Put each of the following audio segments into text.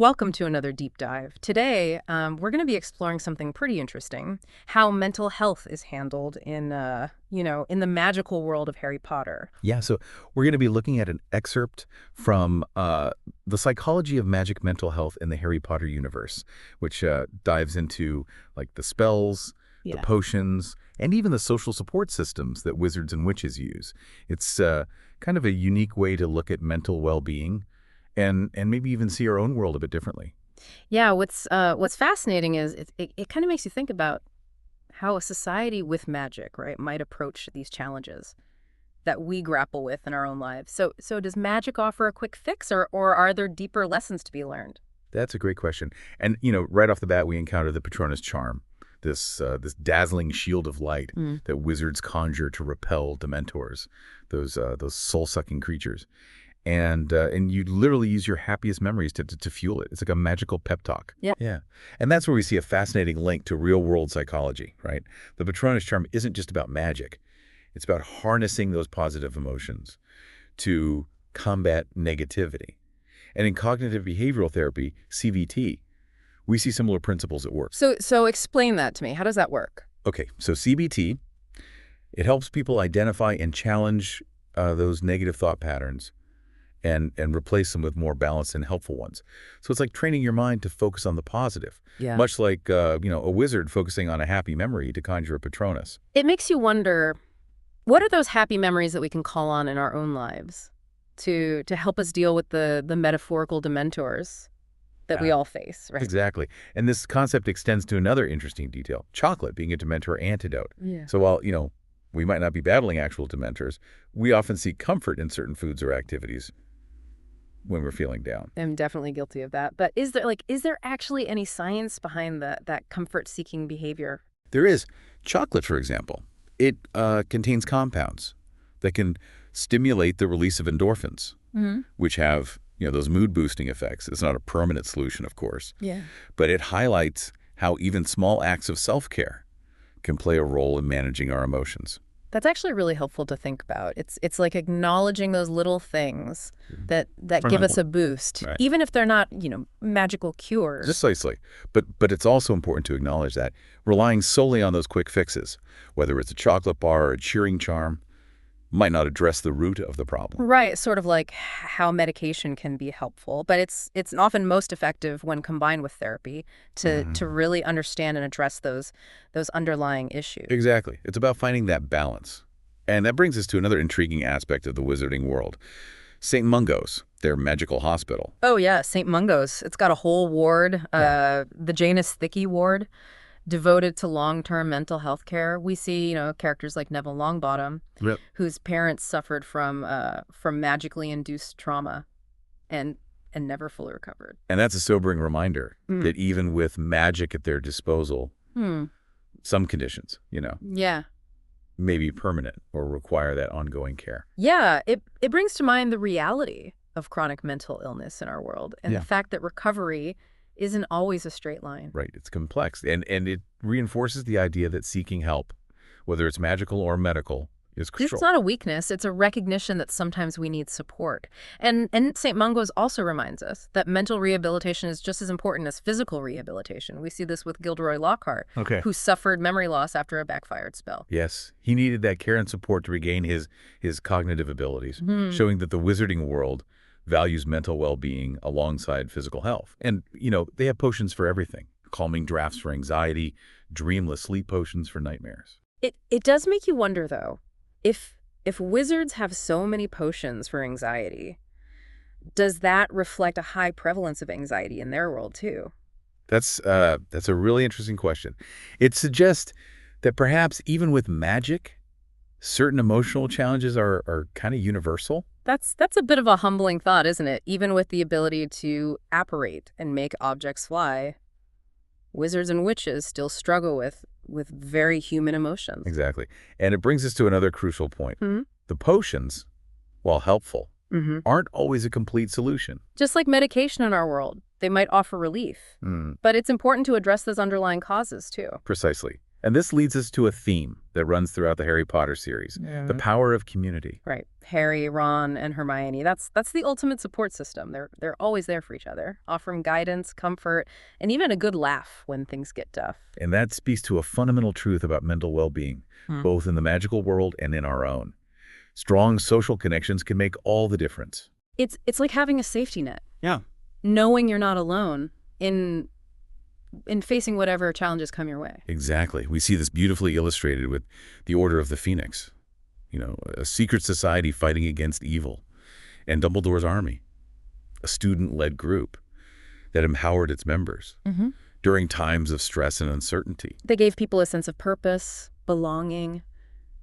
Welcome to another deep dive. Today, we're going to be exploring something pretty interesting: how mental health is handled in the magical world of Harry Potter. Yeah, so we're going to be looking at an excerpt from The Psychology of Magic Mental Health in the Harry Potter universe, which dives into like the spells, the Yeah. potions, and even the social support systems that wizards and witches use. It's kind of a unique way to look at mental well-being and maybe even see our own world a bit differently. Yeah. What's fascinating is it kind of makes you think about how a society with magic, right, might approach these challenges that we grapple with in our own lives. So does magic offer a quick fix, or are there deeper lessons to be learned? That's a great question. And, right off the bat, we encounter the Patronus charm, this dazzling shield of light Mm. that wizards conjure to repel Dementors, those soul-sucking creatures. And you literally use your happiest memories to fuel it. It's like a magical pep talk. Yeah. Yeah. And that's where we see a fascinating link to real-world psychology, right? The Patronus charm isn't just about magic. It's about harnessing those positive emotions to combat negativity. And in cognitive behavioral therapy, CBT, we see similar principles at work. So explain that to me. How does that work? Okay, so CBT, it helps people identify and challenge those negative thought patterns and replace them with more balanced and helpful ones. So it's like training your mind to focus on the positive, Yeah. much like a wizard focusing on a happy memory to conjure a Patronus. It makes you wonder, what are those happy memories that we can call on in our own lives to help us deal with the metaphorical dementors that we Ah, all face, right? Exactly. And this concept extends to another interesting detail, chocolate being a Dementor antidote. Yeah. So while, we might not be battling actual Dementors, we often seek comfort in certain foods or activities when we're feeling down. I'm definitely guilty of that. But is there actually any science behind that comfort-seeking behavior? There is chocolate, for example. It contains compounds that can stimulate the release of endorphins, Hmm. which have, those mood-boosting effects. It's not a permanent solution, of course, Yeah. but it highlights how even small acts of self-care can play a role in managing our emotions. That's actually really helpful to think about. It's like acknowledging those little things that give us a boost, Right. even if they're not, magical cures. Precisely. But it's also important to acknowledge that relying solely on those quick fixes, whether it's a chocolate bar or a cheering charm, might not address the root of the problem. Right, sort of like how medication can be helpful, but it's often most effective when combined with therapy to really understand and address those underlying issues. Exactly. It's about finding that balance. And that brings us to another intriguing aspect of the wizarding world. St. Mungo's, their magical hospital. Oh yeah, St. Mungo's. It's got a whole ward, the Janus Thicky ward, devoted to long-term mental health care. We see, characters like Neville Longbottom, Yep. whose parents suffered from magically induced trauma and never fully recovered. And that's a sobering reminder Mm. that even with magic at their disposal, Hmm. some conditions, Yeah. may be permanent or require that ongoing care. Yeah, it brings to mind the reality of chronic mental illness in our world, and Yeah. the fact that recovery isn't always a straight line. Right. It's complex. And it reinforces the idea that seeking help, whether it's magical or medical, is It's crucial. not a weakness, it's a recognition that sometimes we need support. And St. Mungo's also reminds us that mental rehabilitation is just as important as physical rehabilitation. We see this with Gilderoy Lockhart, Okay. who suffered memory loss after a backfired spell. Yes, he needed that care and support to regain his cognitive abilities, Hmm. showing that the wizarding world values mental well-being alongside physical health. And, they have potions for everything. Calming drafts for anxiety, dreamless sleep potions for nightmares. It does make you wonder, though, if wizards have so many potions for anxiety, does that reflect a high prevalence of anxiety in their world too? That's a really interesting question. It suggests that perhaps even with magic, certain emotional challenges are kind of universal. That's a bit of a humbling thought, isn't it? Even with the ability to apparate and make objects fly, wizards and witches still struggle with very human emotions. Exactly. And it brings us to another crucial point. Hmm. The potions, while helpful, Hmm. aren't always a complete solution. Just like medication in our world, they might offer relief, but it's important to address those underlying causes too. Precisely. And this leads us to a theme that runs throughout the Harry Potter series, the Yeah. power of community. Right. Harry, Ron, and Hermione. That's the ultimate support system. They're always there for each other, offering guidance, comfort, and even a good laugh when things get tough. And that speaks to a fundamental truth about mental well-being, both in the magical world and in our own. Strong social connections can make all the difference. It's like having a safety net, Yeah. knowing you're not alone in facing whatever challenges come your way. Exactly. We see this beautifully illustrated with the Order of the Phoenix, a secret society fighting against evil, and Dumbledore's army, a student-led group that empowered its members during times of stress and uncertainty. They gave people a sense of purpose, belonging,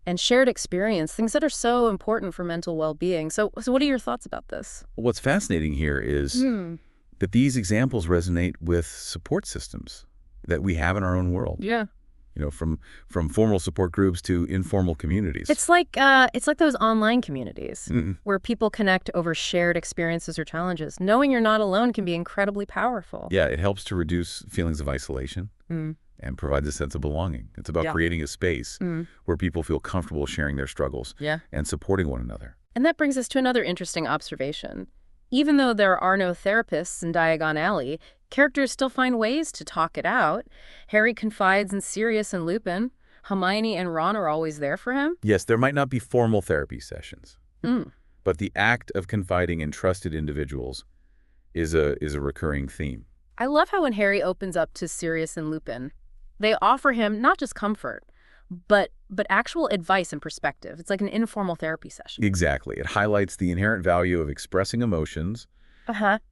and shared experience, things that are so important for mental well-being. So what are your thoughts about this? What's fascinating here is that these examples resonate with support systems that we have in our own world. Yeah. From formal support groups to informal communities. It's like those online communities where people connect over shared experiences or challenges. Knowing you're not alone can be incredibly powerful. Yeah, it helps to reduce feelings of isolation and provides a sense of belonging. It's about creating a space where people feel comfortable sharing their struggles and supporting one another. And that brings us to another interesting observation. Even though there are no therapists in Diagon Alley, characters still find ways to talk it out. Harry confides in Sirius and Lupin. Hermione and Ron are always there for him. Yes, there might not be formal therapy sessions, but the act of confiding in trusted individuals is a recurring theme. I love how when Harry opens up to Sirius and Lupin, they offer him not just comfort, but actual advice and perspective. It's like an informal therapy session. Exactly. It highlights the inherent value of expressing emotions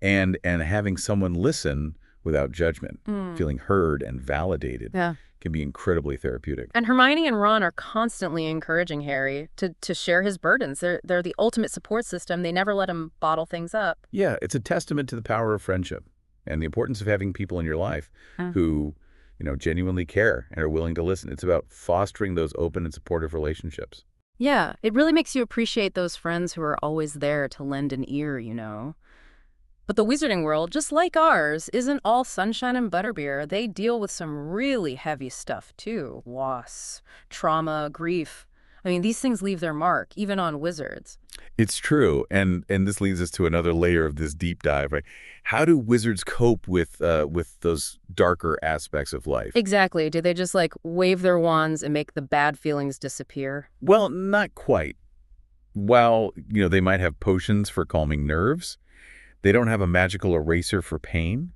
and having someone listen without judgment. Feeling heard and validated can be incredibly therapeutic. And Hermione and Ron are constantly encouraging Harry to share his burdens. They're the ultimate support system. They never let him bottle things up. Yeah, it's a testament to the power of friendship and the importance of having people in your life who genuinely care and are willing to listen. It's about fostering those open and supportive relationships. Yeah, it really makes you appreciate those friends who are always there to lend an ear, But the wizarding world, just like ours, isn't all sunshine and butterbeer. They deal with some really heavy stuff, too. Loss, trauma, grief. I mean, these things leave their mark, even on wizards. It's true, and this leads us to another layer of this deep dive, right? How do wizards cope with those darker aspects of life? Exactly. Do they just, wave their wands and make the bad feelings disappear? Well, not quite. While, they might have potions for calming nerves, they don't have a magical eraser for pain.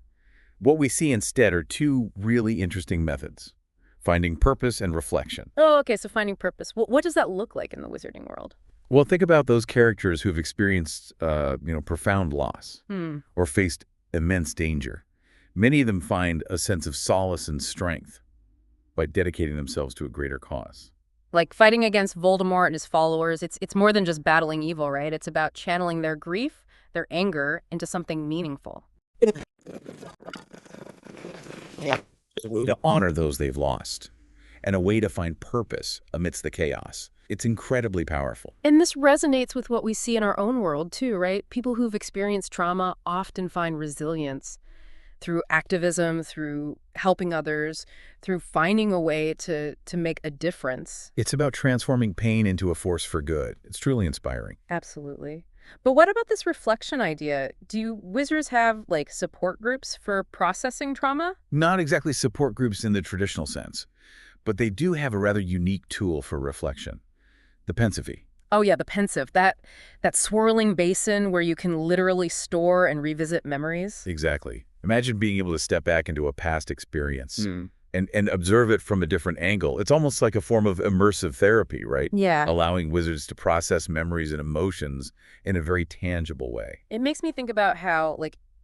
What we see instead are two really interesting methods: finding purpose and reflection. Oh, okay, so finding purpose. What does that look like in the wizarding world? Well, think about those characters who've experienced, profound loss or faced immense danger. Many of them find a sense of solace and strength by dedicating themselves to a greater cause. Like fighting against Voldemort and his followers, it's more than just battling evil, right? It's about channeling their grief, their anger, into something meaningful. To honor those they've lost, and a way to find purpose amidst the chaos. It's incredibly powerful. And this resonates with what we see in our own world, too, right? People who've experienced trauma often find resilience through activism, through helping others, through finding a way to make a difference. It's about transforming pain into a force for good. It's truly inspiring. Absolutely. But what about this reflection idea? Do wizards have, support groups for processing trauma? Not exactly support groups in the traditional sense, but they do have a rather unique tool for reflection: the Pensivy. Oh, yeah, the pensive, that swirling basin where you can literally store and revisit memories. Exactly. Imagine being able to step back into a past experience and observe it from a different angle. It's almost like a form of immersive therapy, right? Yeah. Allowing wizards to process memories and emotions in a very tangible way. It makes me think about how,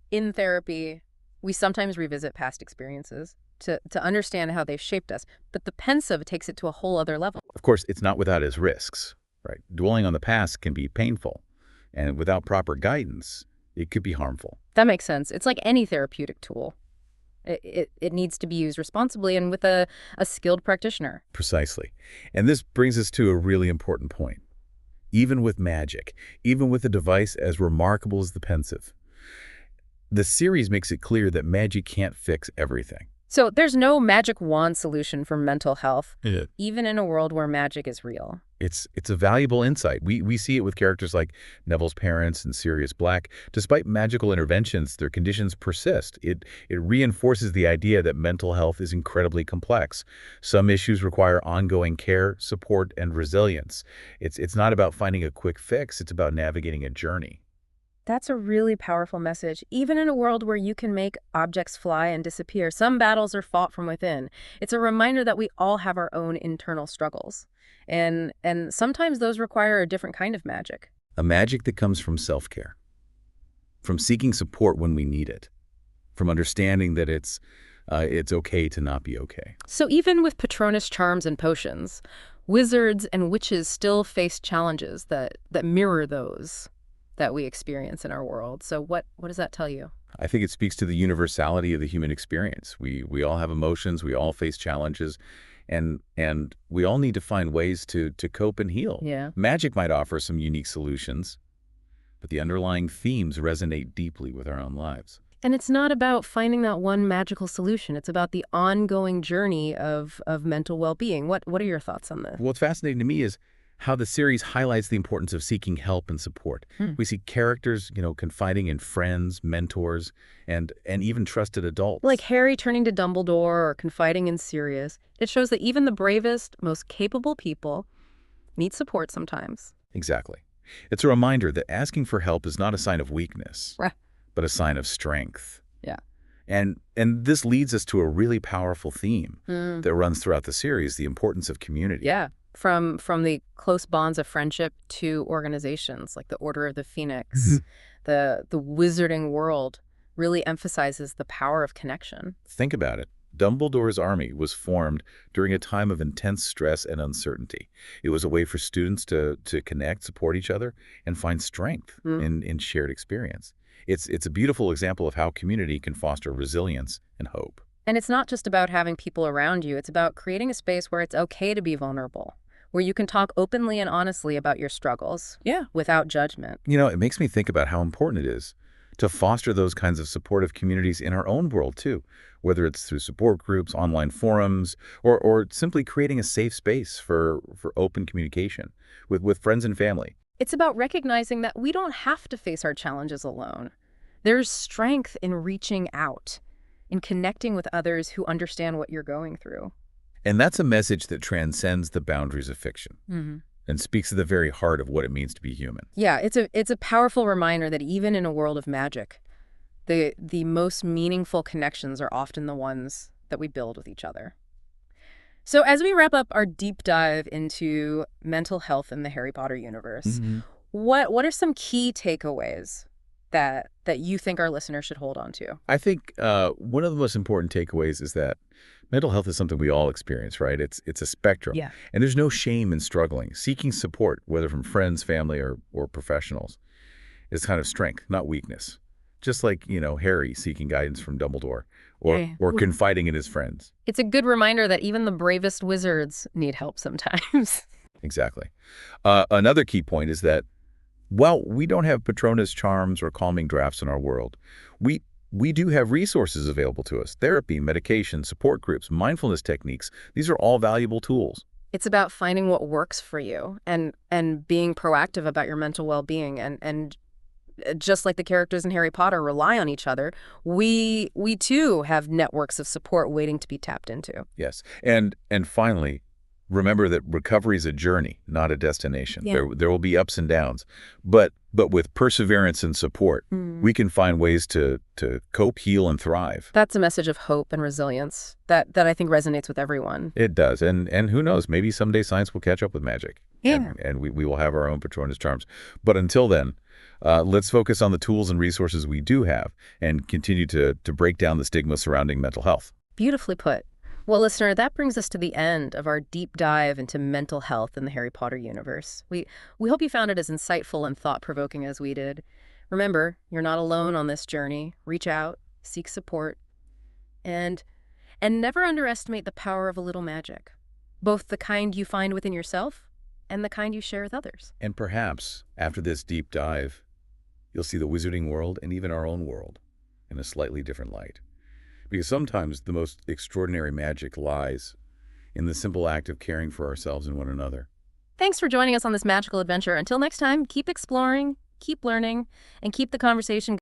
in therapy, we sometimes revisit past experiences to understand how they've shaped us. But the pensive takes it to a whole other level. Of course, it's not without its risks, right? Dwelling on the past can be painful, and without proper guidance, it could be harmful. That makes sense. It's like any therapeutic tool. It needs to be used responsibly and with a skilled practitioner. Precisely. And this brings us to a really important point. Even with magic, even with a device as remarkable as the Pensive, the series makes it clear that magic can't fix everything. So there's no magic wand solution for mental health, Yeah. even in a world where magic is real. It's a valuable insight. We see it with characters like Neville's parents and Sirius Black. Despite magical interventions, their conditions persist. It reinforces the idea that mental health is incredibly complex. Some issues require ongoing care, support, and resilience. It's not about finding a quick fix, it's about navigating a journey. That's a really powerful message. Even in a world where you can make objects fly and disappear, some battles are fought from within. It's a reminder that we all have our own internal struggles. And sometimes those require a different kind of magic. A magic that comes from self-care, from seeking support when we need it, from understanding that it's okay to not be okay. So even with Patronus charms and potions, wizards and witches still face challenges that mirror those that we experience in our world. So what does that tell you? I think it speaks to the universality of the human experience. We all have emotions, we all face challenges, and we all need to find ways to cope and heal. Yeah. Magic might offer some unique solutions, but the underlying themes resonate deeply with our own lives. And it's not about finding that one magical solution. It's about the ongoing journey of mental well-being. What are your thoughts on this? What's fascinating to me is how the series highlights the importance of seeking help and support. We see characters, confiding in friends, mentors, and even trusted adults. Like Harry turning to Dumbledore or confiding in Sirius. It shows that even the bravest, most capable people need support sometimes. Exactly. It's a reminder that asking for help is not a sign of weakness, Right. but a sign of strength. Yeah. And this leads us to a really powerful theme Mm. that runs throughout the series, the importance of community. Yeah. From the close bonds of friendship to organizations like the Order of the Phoenix, the wizarding world really emphasizes the power of connection. Think about it. Dumbledore's army was formed during a time of intense stress and uncertainty. It was a way for students to connect, support each other, and find strength in shared experience. It's a beautiful example of how community can foster resilience and hope. And it's not just about having people around you. It's about creating a space where it's okay to be vulnerable, where you can talk openly and honestly about your struggles. Yeah. Without judgment. It makes me think about how important it is to foster those kinds of supportive communities in our own world, too, whether it's through support groups, online forums, or simply creating a safe space for open communication with friends and family. It's about recognizing that we don't have to face our challenges alone. There's strength in reaching out, in connecting with others who understand what you're going through. And that's a message that transcends the boundaries of fiction and speaks to the very heart of what it means to be human. Yeah, it's a powerful reminder that even in a world of magic, the most meaningful connections are often the ones that we build with each other. So as we wrap up our deep dive into mental health in the Harry Potter universe, what are some key takeaways that you think our listeners should hold on to? I think one of the most important takeaways is that mental health is something we all experience, right? It's a spectrum. Yeah. And there's no shame in struggling. Seeking support, whether from friends, family, or professionals, is kind of strength, not weakness. Just like, Harry seeking guidance from Dumbledore or confiding in his friends. It's a good reminder that even the bravest wizards need help sometimes. Exactly. Another key point is that while we don't have Patronus charms or calming drafts in our world, we do have resources available to us. Therapy, medication, support groups, mindfulness techniques. These are all valuable tools. It's about finding what works for you and being proactive about your mental well-being. And just like the characters in Harry Potter rely on each other, we too have networks of support waiting to be tapped into. Yes. And finally, remember that recovery is a journey, not a destination. Yeah. There will be ups and downs, but with perseverance and support, we can find ways to cope, heal, and thrive. That's a message of hope and resilience that I think resonates with everyone. It does. And who knows, maybe someday science will catch up with magic. Yeah. And we will have our own Patronus charms. But until then, let's focus on the tools and resources we do have and continue to break down the stigma surrounding mental health. Beautifully put. Well, listener, that brings us to the end of our deep dive into mental health in the Harry Potter universe. We hope you found it as insightful and thought-provoking as we did. Remember, you're not alone on this journey. Reach out, seek support, and never underestimate the power of a little magic, both the kind you find within yourself and the kind you share with others. And perhaps, after this deep dive, you'll see the wizarding world and even our own world in a slightly different light. Because sometimes the most extraordinary magic lies in the simple act of caring for ourselves and one another. Thanks for joining us on this magical adventure. Until next time, keep exploring, keep learning, and keep the conversation